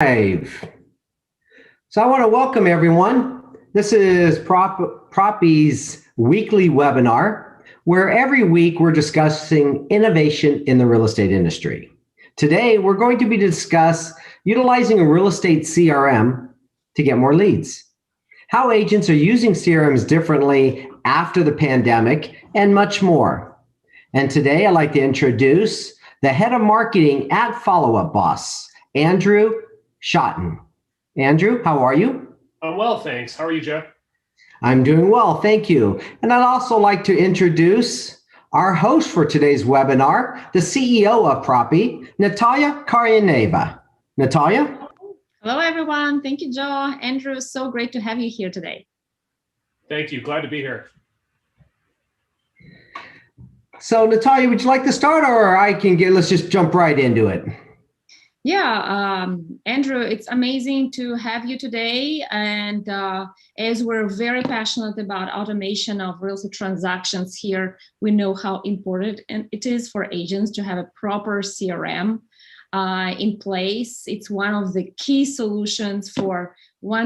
Live. So I want to welcome everyone. This is Proppy's weekly webinar, where every week we're discussing innovation in the real estate industry. Today, we're going to be discuss utilizing a real estate CRM to get more leads, how agents are using CRMs differently after the pandemic, and much more. And today, I'd like to introduce the head of marketing at Follow Up Boss, Andrew Szatan. Andrew, how are you? I'm well, thanks. How are you, Joe? I'm doing well, thank you. And I'd also like to introduce our host for today's webinar, the CEO of Budelli, Natalia Karayaneva. Natalia? Hello, everyone. Thank you, Joe. Andrew, so great to have you here today. Thank you. Glad to be here. So, Natalia, would you like to start, or let's just jump right into it? Yeah, Andrew, it's amazing to have you today. And as we're very passionate about automation of real estate transactions here, we know how important it is for agents to have a proper CRM in place. It's one of the key solutions for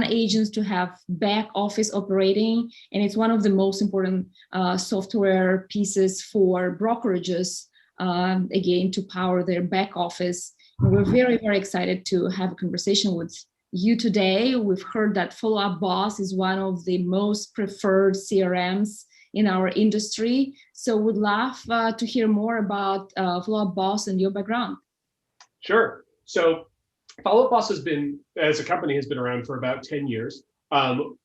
agents to have back office operating, and it's one of the most important software pieces for brokerages, again, to power their back office. We're very, very excited to have a conversation with you today. We've heard that Follow Up Boss is one of the most preferred CRMs in our industry. So we'd love to hear more about Follow Up Boss and your background. Sure. So Follow Up Boss as a company, has been around for about 10 years.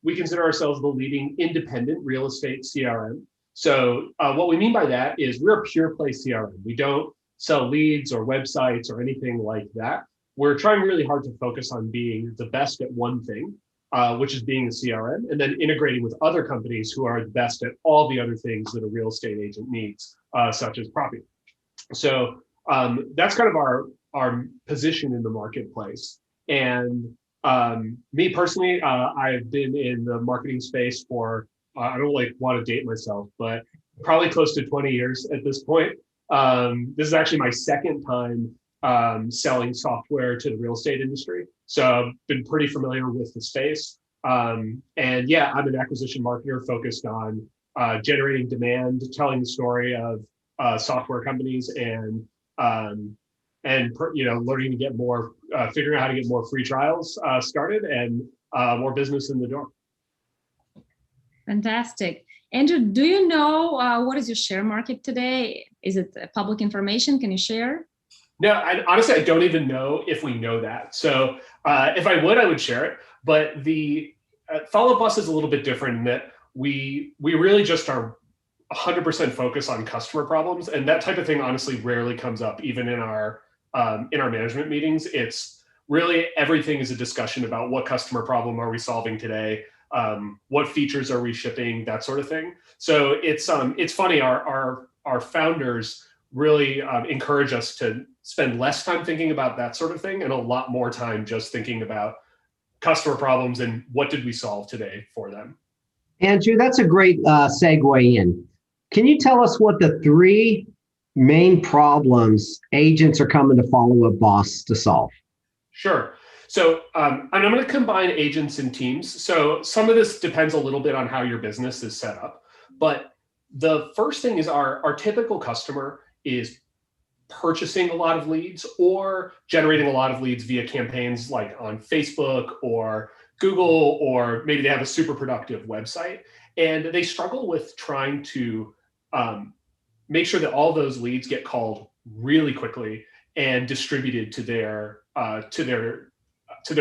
We consider ourselves the leading independent real estate CRM. So what we mean by that is we're a pure play CRM. We don't sell leads or websites or anything like that. We're trying really hard to focus on being the best at one thing, which is being a CRM, and then integrating with other companies who are the best at all the other things that a real estate agent needs, such as property. So that's kind of our position in the marketplace. And me personally, I've been in the marketing space for, I don't want to date myself, but probably close to 20 years at this point. This is actually my second time selling software to the real estate industry. So I've been pretty familiar with the space. And yeah, I'm an acquisition marketer focused on generating demand, telling the story of software companies, and learning to get more, figuring out how to get more free trials started and more business in the door. Fantastic. Andrew, do you know what is your share market today? Is it public information? Can you share? No, honestly, I don't even know if we know that. So if I would share it. But the Follow Up Boss is a little bit different in that we really just are 100% focused on customer problems, and that type of thing honestly rarely comes up even in our management meetings. It's really everything is a discussion about what customer problem are we solving today. What features are we shipping, that sort of thing. So it's funny, our founders really encourage us to spend less time thinking about that sort of thing and a lot more time just thinking about customer problems and what did we solve today for them. Andrew, that's a great segue in. Can you tell us what the three main problems agents are coming to Follow Up Boss to solve? Sure. So and I'm going to combine agents and teams. So some of this depends a little bit on how your business is set up. But the first thing is our typical customer is purchasing a lot of leads or generating a lot of leads via campaigns like on Facebook or Google, or maybe they have a super productive website. And they struggle with trying to make sure that all those leads get called really quickly and distributed to their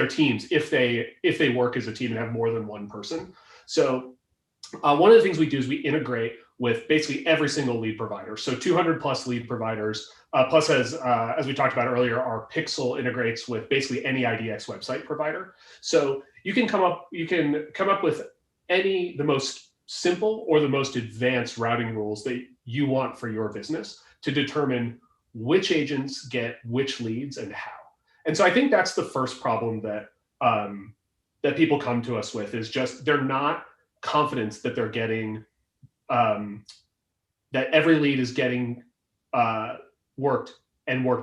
teams if they work as a team and have more than one person. So one of the things we do is we integrate with basically every single lead provider. So 200 plus lead providers, plus as we talked about earlier, our Pixel integrates with basically any IDX website provider. So you can come up with the most simple or the most advanced routing rules that you want for your business to determine which agents get which leads and how. And so I think that's the first problem that people come to us with, is just they're not confident that they're getting that every lead is getting worked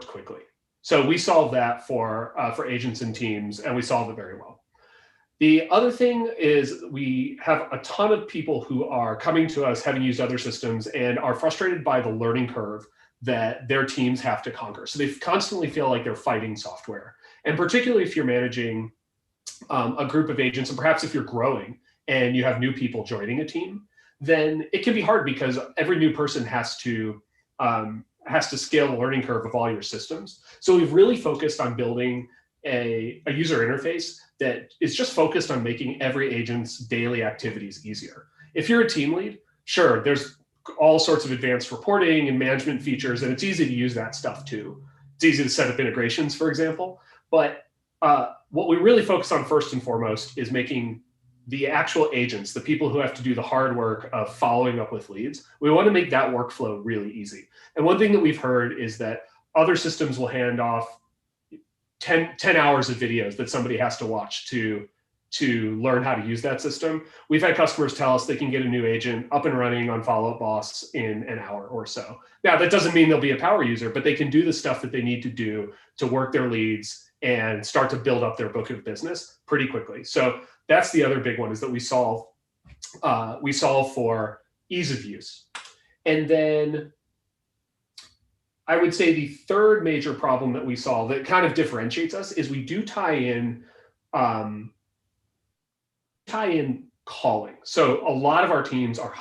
quickly. So we solve that for agents and teams, and we solve it very well. The other thing is we have a ton of people who are coming to us having used other systems and are frustrated by the learning curve that their teams have to conquer. So they constantly feel like they're fighting software. And particularly if you're managing a group of agents, and perhaps if you're growing and you have new people joining a team, then it can be hard because every new person has to scale the learning curve of all your systems. So we've really focused on building a user interface that is just focused on making every agent's daily activities easier. If you're a team lead, sure, there's all sorts of advanced reporting and management features, and it's easy to use that stuff too. It's easy to set up integrations, for example. But what we really focus on first and foremost is making the actual agents, the people who have to do the hard work of following up with leads, we want to make that workflow really easy. And one thing that we've heard is that other systems will hand off 10 hours of videos that somebody has to watch to learn how to use that system. We've had customers tell us they can get a new agent up and running on Follow Up Boss in an hour or so. Now, that doesn't mean they'll be a power user, but they can do the stuff that they need to do to work their leads and start to build up their book of business pretty quickly. So that's the other big one, is that we solve for ease of use. And then I would say the third major problem that we solve that kind of differentiates us is we do tie in calling. So a lot of our teams are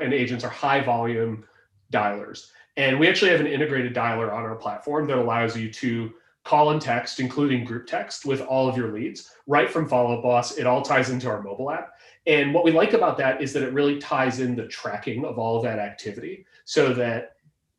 and agents are high volume dialers. And we actually have an integrated dialer on our platform that allows you to call and text, including group text, with all of your leads right from Follow Up Boss. It all ties into our mobile app. And what we like about that is that it really ties in the tracking of all of that activity so that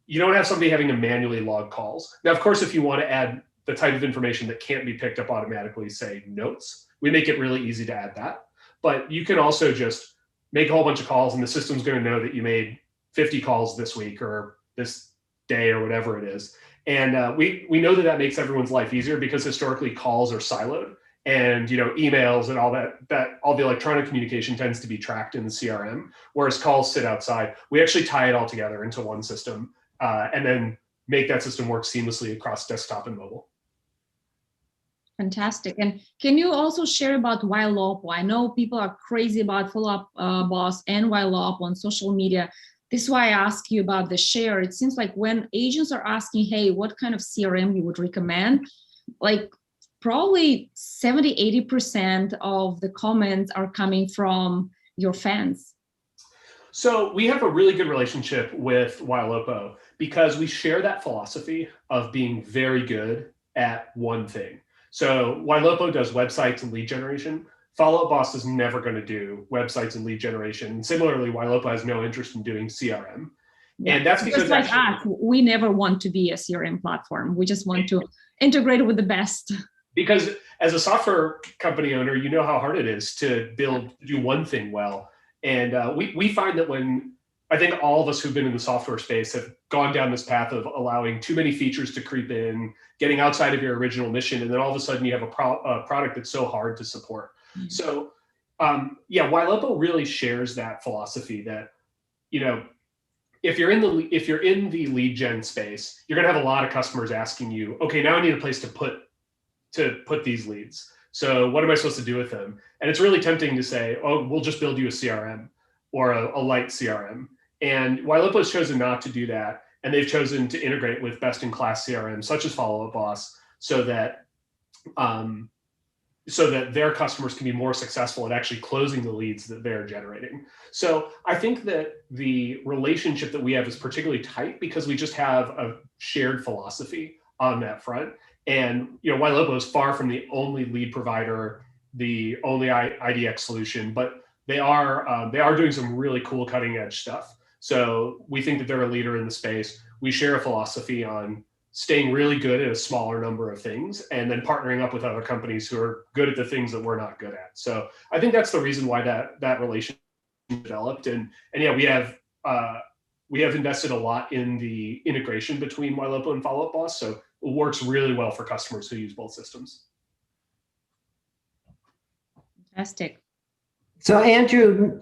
you don't have somebody having to manually log calls. Now, of course, if you want to add the type of information that can't be picked up automatically, say notes, we make it really easy to add that. But you can also just make a whole bunch of calls and the system's going to know that you made 50 calls this week or this day or whatever it is. And we know that makes everyone's life easier because historically calls are siloed, and emails and all that all the electronic communication tends to be tracked in the CRM, whereas calls sit outside. We actually tie it all together into one system and then make that system work seamlessly across desktop and mobile. Fantastic. And can you also share about Lopo? I know people are crazy about Follow Up Boss and Lopo on social media. This is why I ask you about the share. It seems like when agents are asking, hey, what kind of CRM you would recommend, like probably 70-80% of the comments are coming from your fans. So we have a really good relationship with Lopo because we share that philosophy of being very good at one thing. So Lopo does websites and lead generation. Follow Up Boss is never going to do websites and lead generation. Similarly, Lopo has no interest in doing CRM. Yeah. And that's because just like us, we never want to be a CRM platform. We just want to integrate with the best. Because as a software company owner, you know how hard it is to do one thing well. And we find that when I think all of us who've been in the software space have gone down this path of allowing too many features to creep in, getting outside of your original mission, and then all of a sudden you have a product that's so hard to support. Mm-hmm. So Lopo really shares that philosophy that, if you're in the lead gen space, you're going to have a lot of customers asking you, okay, now I need a place to put these leads. So what am I supposed to do with them? And it's really tempting to say, oh, we'll just build you a CRM or a light CRM. And Lopo has chosen not to do that. And they've chosen to integrate with best-in-class CRMs, such as Follow Up Boss, so that their customers can be more successful at actually closing the leads that they're generating. So I think that the relationship that we have is particularly tight because we just have a shared philosophy on that front. And Lopo is far from the only lead provider, the only IDX solution, but they are doing some really cool cutting edge stuff. So we think that they're a leader in the space. We share a philosophy on staying really good at a smaller number of things and then partnering up with other companies who are good at the things that we're not good at. So I think that's the reason why that relationship developed. And yeah, we have invested a lot in the integration between Lopo and Follow Up Boss. So it works really well for customers who use both systems. Fantastic. So Andrew,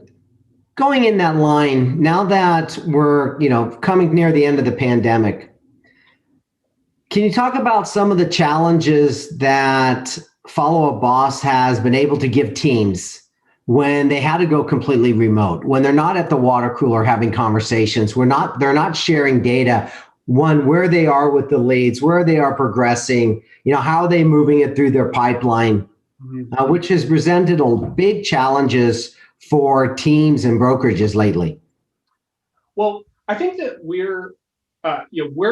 going in that line, now that we're coming near the end of the pandemic, Can you talk about some of the challenges that Follow Up Boss has been able to give teams when they had to go completely remote, when they're not at the water cooler having conversations, they're not sharing data, one, where they are with the leads, where they are progressing, how are they moving it through their pipeline, which has presented big challenges for teams and brokerages lately? Well, I think that we're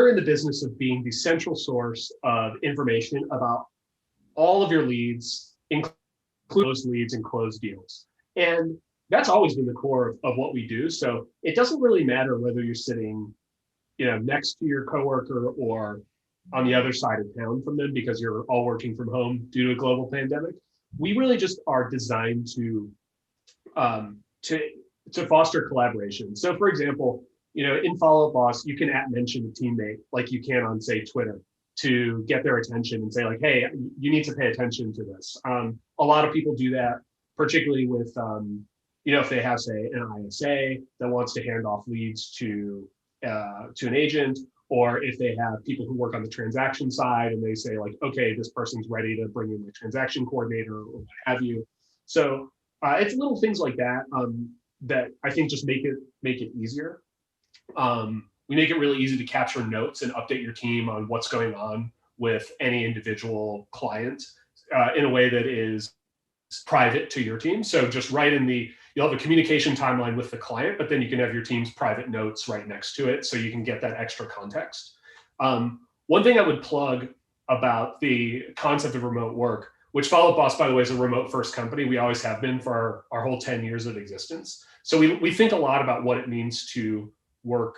in the business of being the central source of information about all of your leads, include those leads and closed deals. And that's always been the core of what we do. So it doesn't really matter whether you're sitting, next to your coworker or on the other side of town from them because you're all working from home due to a global pandemic. We really just are designed to foster collaboration. So for example, in Follow Up Boss, you can mention a teammate like you can on, say, Twitter, to get their attention and say like, hey, you need to pay attention to this. A lot of people do that, particularly with, if they have, say, an ISA that wants to hand off leads to an agent, or if they have people who work on the transaction side and they say like, okay, this person's ready to bring in the transaction coordinator or what have you. So it's little things like that that I think just make it easier. We make it really easy to capture notes and update your team on what's going on with any individual client in a way that is private to your team. So just you'll have a communication timeline with the client, but then you can have your team's private notes right next to it so you can get that extra context. One thing I would plug about the concept of remote work, which Follow Up Boss, by the way, is a remote first company. We always have been for our whole 10 years of existence. So we think a lot about what it means to work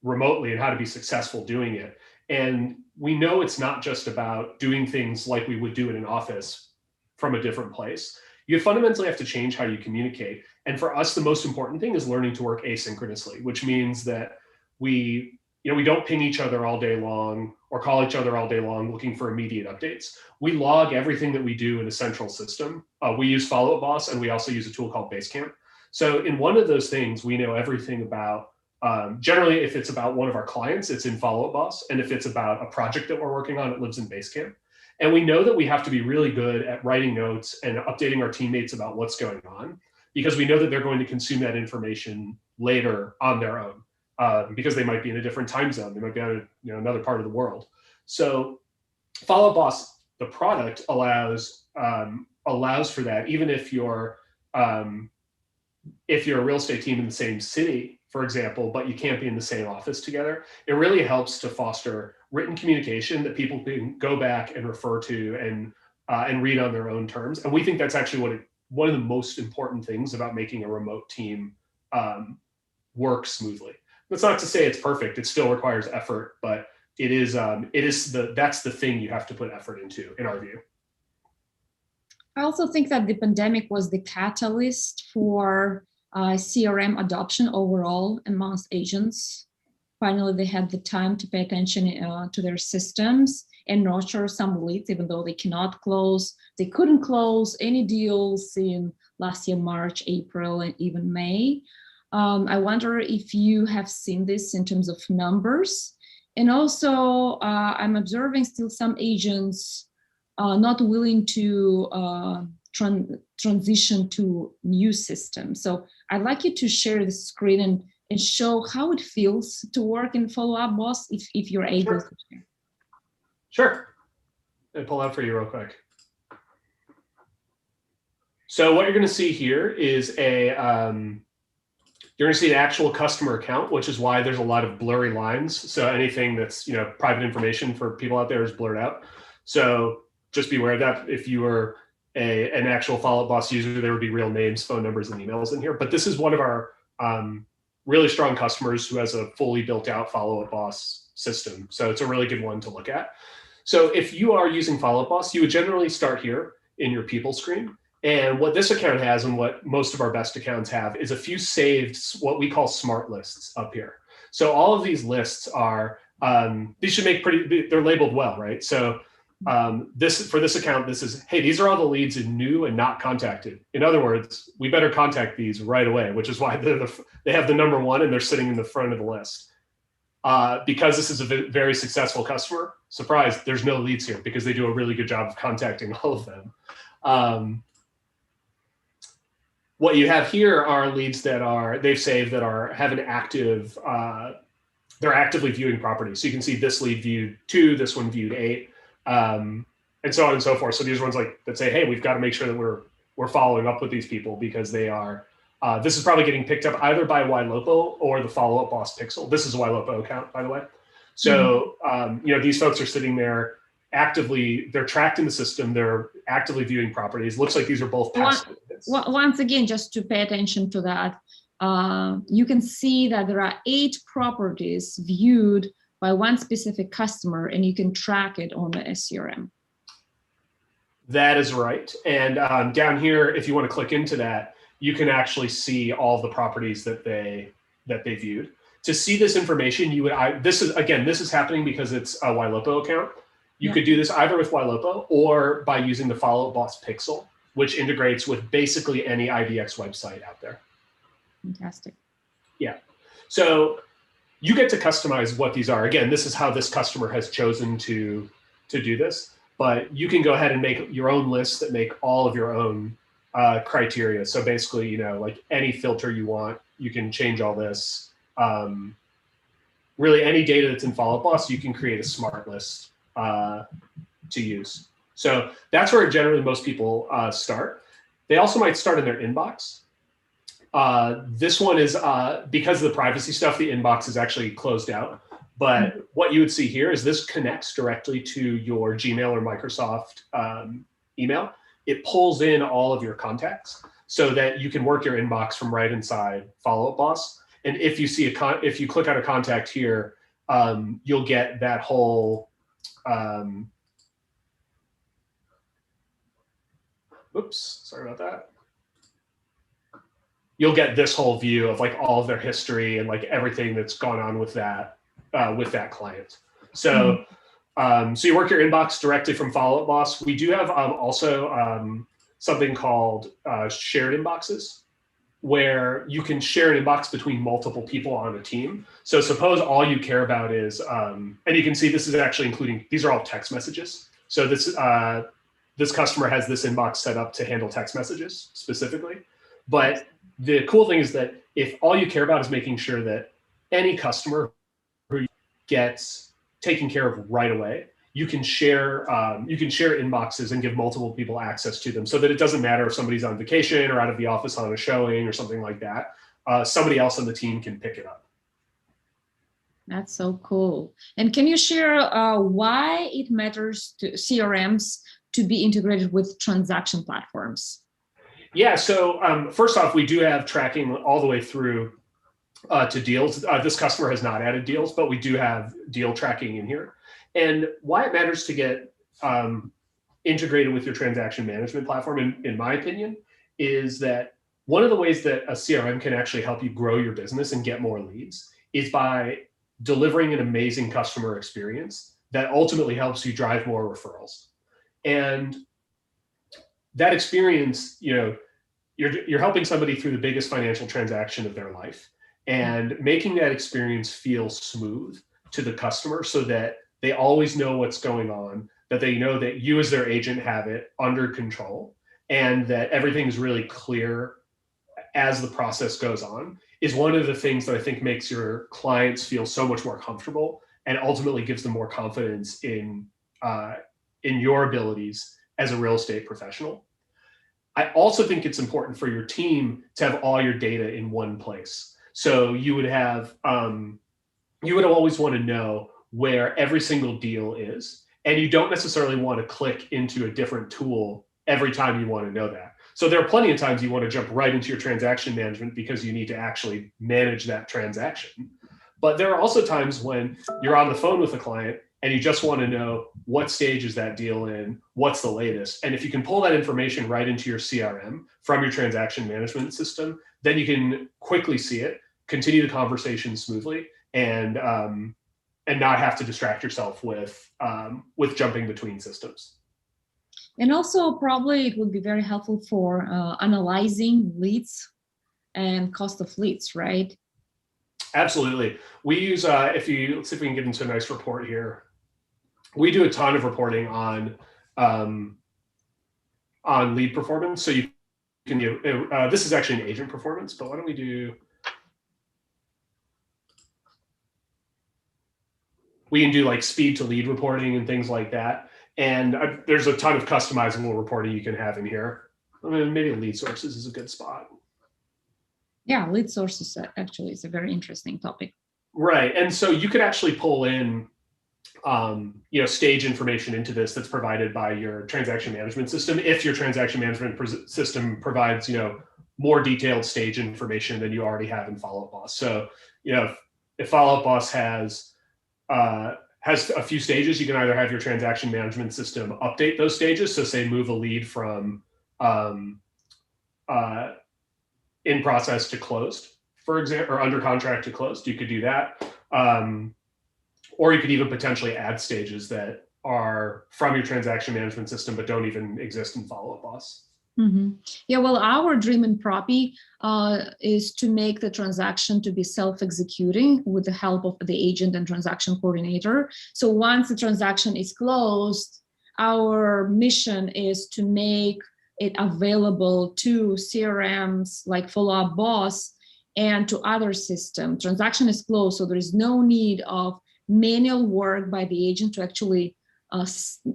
remotely and how to be successful doing it. And we know it's not just about doing things like we would do in an office from a different place. You fundamentally have to change how you communicate. And for us, the most important thing is learning to work asynchronously, which means that we don't ping each other all day long or call each other all day long looking for immediate updates. We log everything that we do in a central system. We use Follow Up Boss, and we also use a tool called Basecamp. So in one of those things, we know everything about, generally, if it's about one of our clients, it's in Follow Up Boss. And if it's about a project that we're working on, it lives in Basecamp. And we know that we have to be really good at writing notes and updating our teammates about what's going on, because we know that they're going to consume that information later on their own, because they might be in a different time zone. They might be on another part of the world. So Follow Up Boss, the product, allows for that. Even if you're a real estate team in the same city, for example, but you can't be in the same office together, it really helps to foster written communication that people can go back and refer to and read on their own terms. And we think that's actually one of the most important things about making a remote team work smoothly. That's not to say it's perfect. It still requires effort, but that's the thing you have to put effort into, in our view. I also think that the pandemic was the catalyst for CRM adoption overall amongst agents. Finally, they had the time to pay attention to their systems and nurture some leads, even though they couldn't close any deals in last year, March, April, and even May. I wonder if you have seen this in terms of numbers. And also, I'm observing still some agents not willing to transition to new systems. So I'd like you to share the screen and show how it feels to work in Follow Up Boss, if you're able to share. Sure. I'll pull out for you real quick. So what you're going to see here is you're going to see an actual customer account, which is why there's a lot of blurry lines. So anything that's private information for people out there is blurred out. So just be aware of that. If you were an actual Follow Up Boss user, there would be real names, phone numbers, and emails in here. But this is one of our really strong customers who has a fully built out Follow Up Boss system. So it's a really good one to look at. So if you are using Follow Up Boss, you would generally start here in your people screen. And what this account has, and what most of our best accounts have, is a few saved, what we call smart lists up here. So all of these lists are, these should make they're labeled well, right? So for this account, this is, hey, these are all the leads in new and not contacted. In other words, we better contact these right away, which is why they have the number 1 and they're sitting in the front of the list. Because this is a very successful customer, surprise, there's no leads here because they do a really good job of contacting all of them. What you have here are leads that they've saved that have an active, they're actively viewing properties. So you can see this lead viewed 2, this one viewed 8, and so on and so forth. So these are ones that say, hey, we've got to make sure that we're following up with these people because they are, this is probably getting picked up either by Lopo or the follow-up boss pixel. This is a Lopo account, by the way. So, these folks are sitting there actively, they're tracked in the system, they're actively viewing properties. Looks like these are both passive. Once again, just to pay attention to that, you can see that there are 8 properties viewed by one specific customer, and you can track it on the CRM. That is right. And down here, if you want to click into that, you can actually see all the properties that they viewed. To see this information, you would, this is happening because it's a Lopo account. You could do this either with Lopo or by using the follow-up boss pixel, which integrates with basically any IDX website out there. Fantastic. Yeah. So you get to customize what these are. Again, this is how this customer has chosen to do this, but you can go ahead and make your own lists that make all of your own criteria. So basically, like any filter you want, you can change all this. Really any data that's in Follow Up Boss, you can create a smart list to use. So that's where generally most people start. They also might start in their inbox. This one is, because of the privacy stuff, the inbox is actually closed out. But what you would see here is this connects directly to your Gmail or Microsoft email. It pulls in all of your contacts so that you can work your inbox from right inside Follow Up Boss. And if you see if you click on a contact here, you'll get that whole, oops, sorry about that. You'll get this whole view of like all of their history and like everything that's gone on with that client. So, so you work your inbox directly from Follow Up Boss. We do have also something called shared inboxes, where you can share an inbox between multiple people on a team. So suppose all you care about is, and you can see this is actually including, these are all text messages. So this customer has this inbox set up to handle text messages specifically. But the cool thing is that if all you care about is making sure that any customer who gets taken care of right away, you can share inboxes and give multiple people access to them so that it doesn't matter if somebody's on vacation or out of the office on a showing or something like that. Somebody else on the team can pick it up. That's so cool. And can you share why it matters to CRMs to be integrated with transaction platforms? Yeah, so first off, we do have tracking all the way through to deals. This customer has not added deals, but we do have deal tracking in here. And why it matters to get integrated with your transaction management platform, in my opinion, is that one of the ways that a CRM can actually help you grow your business and get more leads is by delivering an amazing customer experience that ultimately helps you drive more referrals. And that experience, you're helping somebody through the biggest financial transaction of their life and making that experience feel smooth to the customer so that they always know what's going on, that they know that you as their agent have it under control, and that everything is really clear as the process goes on, is one of the things that I think makes your clients feel so much more comfortable and ultimately gives them more confidence in your abilities as a real estate professional. I also think it's important for your team to have all your data in one place. So you would have, you would always want to know where every single deal is, and you don't necessarily want to click into a different tool every time you want to know that. So there are plenty of times you want to jump right into your transaction management because you need to actually manage that transaction. But there are also times when you're on the phone with a client and you just want to know what stage is that deal in, what's the latest. And if you can pull that information right into your CRM from your transaction management system, then you can quickly see it, continue the conversation smoothly, and not have to distract yourself with jumping between systems. And also probably it would be very helpful for analyzing leads and cost of leads, right? Absolutely. We use, let's see if we can get into a nice report here. We do a ton of reporting on lead performance. So you can do, this is actually an agent performance, but why don't we do, we can do like speed to lead reporting and things like that. And there's a ton of customizable reporting you can have in here. I mean, maybe lead sources is a good spot. Yeah, lead sources actually is a very interesting topic. Right. And so you could actually pull in stage information into this that's provided by your transaction management system. If your transaction management system provides, more detailed stage information than you already have in Follow Up Boss. So, if Follow Up Boss has a few stages, you can either have your transaction management system update those stages. So say move a lead from in process to closed, for example, or under contract to closed. You could do that. Or you could even potentially add stages that are from your transaction management system, but don't even exist in Follow Up Boss. Mm-hmm. Yeah, well, our dream in Propy is to make the transaction to be self-executing with the help of the agent and transaction coordinator. So once the transaction is closed, our mission is to make it available to CRMs like Follow Up Boss and to other systems. Transaction is closed, so there is no need of manual work by the agent to actually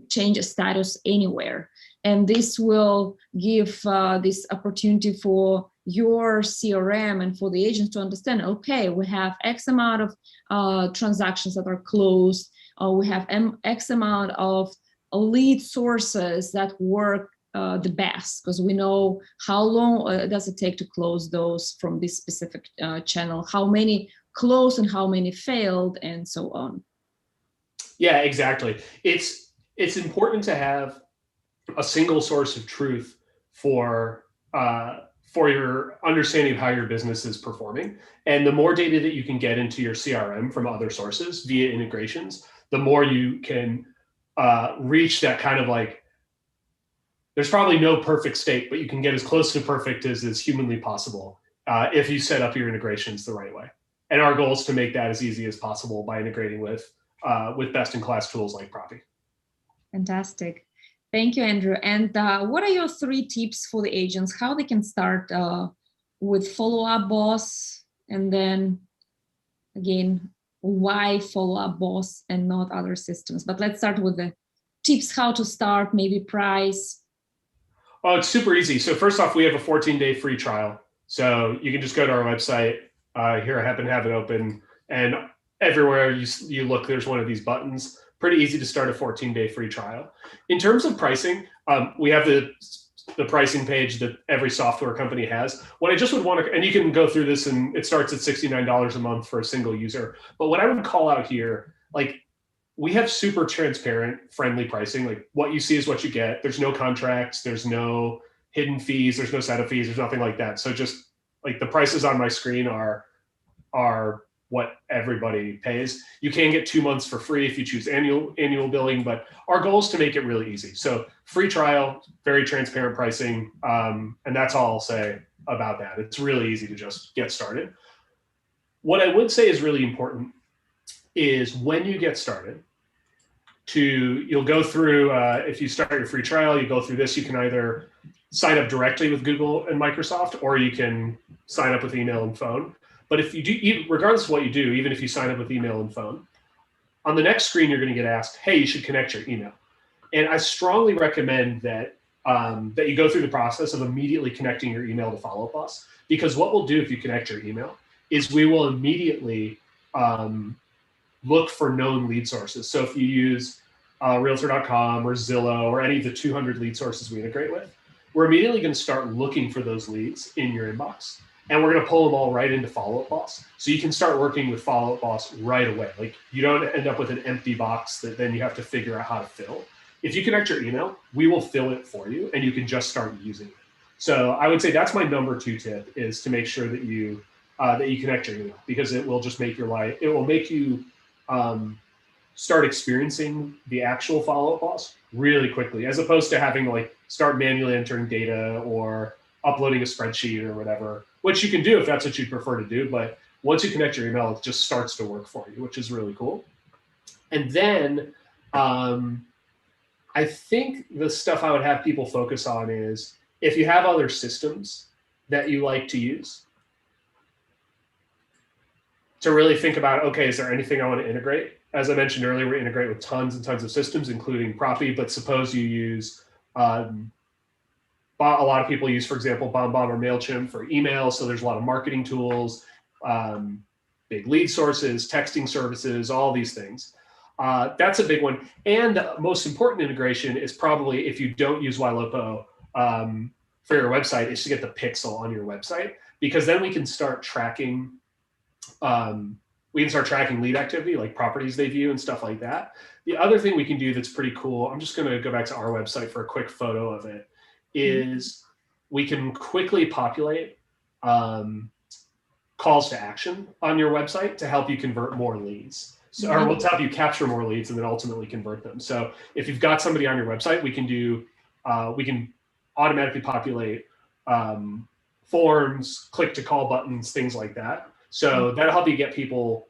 change a status anywhere. And this will give this opportunity for your CRM and for the agent to understand, okay, we have X amount of transactions that are closed, we have X amount of lead sources that work the best, because we know how long does it take to close those from this specific channel, how many closed and how many failed, and so on. Yeah, exactly. It's important to have a single source of truth for your understanding of how your business is performing. And the more data that you can get into your CRM from other sources via integrations, the more you can reach that kind of like, there's probably no perfect state, but you can get as close to perfect as is humanly possible if you set up your integrations the right way. And our goal is to make that as easy as possible by integrating with best-in-class tools like Propy. Fantastic. Thank you, Andrew. And what are your 3 tips for the agents, how they can start with Follow Up Boss, and then again, why Follow Up Boss and not other systems? But let's start with the tips, how to start, maybe price. Oh, it's super easy. So first off, we have a 14-day free trial. So you can just go to our website. Here I happen to have it open, and everywhere you look, there's one of these buttons. Pretty easy to start a 14-day free trial. In terms of pricing, we have the pricing page that every software company has. What I just would want to, and you can go through this, and it starts at $69 a month for a single user. But what I would call out here, like, we have super transparent, friendly pricing. Like, what you see is what you get. There's no contracts. There's no hidden fees. There's no setup fees. There's nothing like that. So just like the prices on my screen are what everybody pays. You can get 2 months for free if you choose annual billing, but our goal is to make it really easy. So free trial, very transparent pricing, and that's all I'll say about that. It's really easy to just get started. What I would say is really important is when you get started, you'll go through, if you start your free trial, you go through this, you can either sign up directly with Google and Microsoft, or you can sign up with email and phone. But if you do, regardless of what you do, even if you sign up with email and phone, on the next screen, you're going to get asked, hey, you should connect your email. And I strongly recommend that you go through the process of immediately connecting your email to Follow Up Boss, because what we'll do if you connect your email is we will immediately look for known lead sources. So if you use Realtor.com or Zillow or any of the 200 lead sources we integrate with, we're immediately going to start looking for those leads in your inbox. And we're going to pull them all right into Follow Up Boss. So you can start working with Follow Up Boss right away. Like, you don't end up with an empty box that then you have to figure out how to fill. If you connect your email, we will fill it for you, and you can just start using it. So I would say that's my number 2 tip, is to make sure that you connect your email, because it will just make your life, it will make you start experiencing the actual Follow Up Boss really quickly, as opposed to having to like start manually entering data or uploading a spreadsheet or whatever, which you can do if that's what you prefer to do. But Once you connect your email, it just starts to work for you, which is really cool. And then I think the stuff I would have people focus on is if you have other systems that you like to use, to really think about, okay, is there anything I want to integrate? As I mentioned earlier, we integrate with tons and tons of systems, including Propy, but suppose you use, a lot of people use, for example, BombBomb or MailChimp for email. So there's a lot of marketing tools, big lead sources, texting services, all these things. That's a big one. And the most important integration is probably, if you don't use Lopo for your website, is to get the pixel on your website, because then we can start tracking lead activity, like properties they view and stuff like that. The other thing we can do that's pretty cool, I'm just going to go back to our website for a quick photo of it, is we can quickly populate calls to action on your website to help you convert more leads. So, or we'll help you capture more leads and then ultimately convert them. So if you've got somebody on your website, we can automatically populate forms, click to call buttons, things like that. So that'll help you get people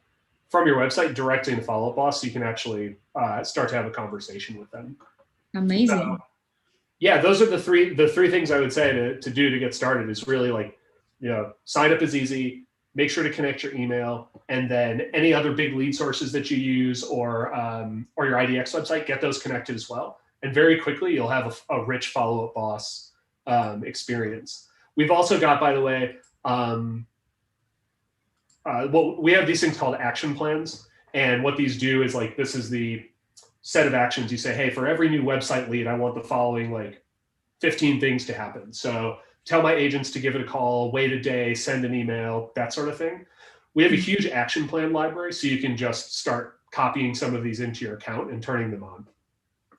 from your website directly into Follow Up Boss, so you can actually start to have a conversation with them. Amazing. So, yeah, those are the three things I would say to do to get started. Is really like, sign up is easy. Make sure to connect your email, and then any other big lead sources that you use or your IDX website, get those connected as well. And very quickly, you'll have a rich Follow Up Boss experience. We've also got, by the way, we have these things called action plans. And what these do is, like, this is the set of actions. You say, hey, for every new website lead, I want the following, like, 15 things to happen. So tell my agents to give it a call, wait a day, send an email, that sort of thing. We have a huge action plan library, so you can just start copying some of these into your account and turning them on.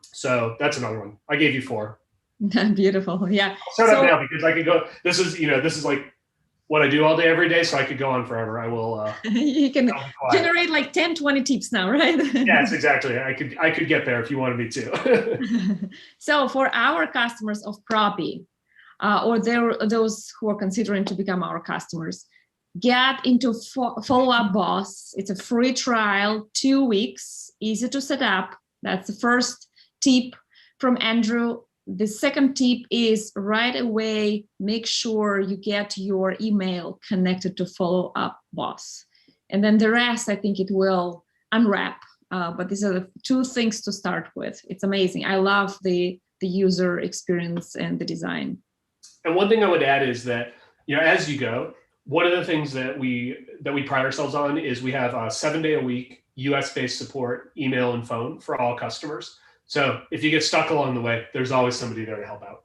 So that's another one. I gave you 4. Beautiful. Yeah. I'll shut up now, because I could go. This is like what I do all day, every day. So I could go on forever. I will. You can generate like 10, 20 tips now, right? Yes, exactly. I could get there if you wanted me to. So for our customers of Propy, or those who are considering to become our customers, get into Follow Up Boss. It's a free trial, 2 weeks, easy to set up. That's the first tip from Andrew. The second tip is right away, make sure you get your email connected to Follow Up Boss. And then the rest, I think it will unwrap. But these are the 2 things to start with. It's amazing. I love the user experience and the design. And one thing I would add is that, as you go, one of the things that we pride ourselves on is we have a 7-day-a-week US-based support, email and phone for all customers. So if you get stuck along the way, there's always somebody there to help out.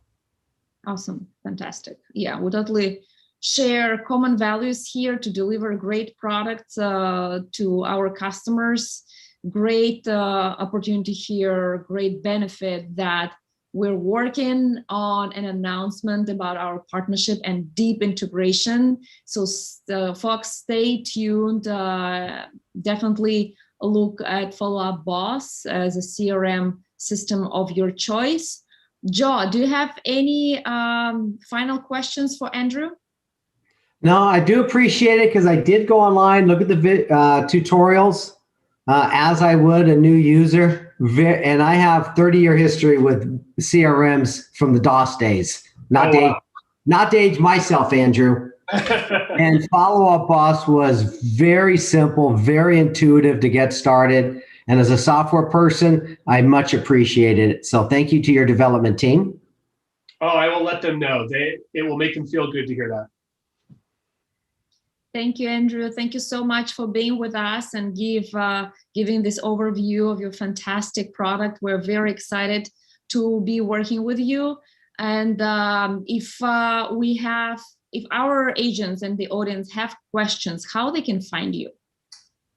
Awesome. Fantastic. Yeah, we totally share common values here to deliver great products to our customers. Great opportunity here, great benefit that we're working on an announcement about our partnership and deep integration. So folks, stay tuned. Definitely look at Follow Up Boss as a CRM system of your choice. Joe, do you have any final questions for Andrew? No, I do appreciate it, because I did go online, look at the tutorials as I would a new user. And I have 30-year history with CRMs from the DOS days. Not to age myself, Andrew. And Follow Up Boss was very simple, very intuitive to get started. And as a software person, I much appreciated it. So thank you to your development team. Oh, I will let them know. It will make them feel good to hear that. Thank you, Andrew. Thank you so much for being with us and giving this overview of your fantastic product. We're very excited to be working with you. And if our agents and the audience have questions, how they can find you?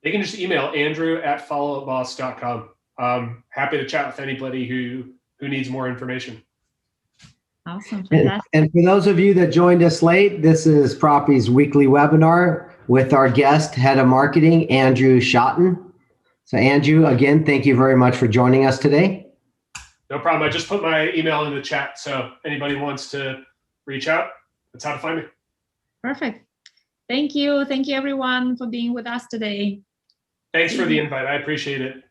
They can just email andrew@followupboss.com. Happy to chat with anybody who needs more information. Awesome. Fantastic. And for those of you that joined us late, this is Propy's weekly webinar with our guest, Head of Marketing, Andrew Szatan. So Andrew, again, thank you very much for joining us today. No problem. I just put my email in the chat, so anybody wants to reach out, that's how to find me. Perfect. Thank you. Thank you, everyone, for being with us today. Thanks for the invite. I appreciate it.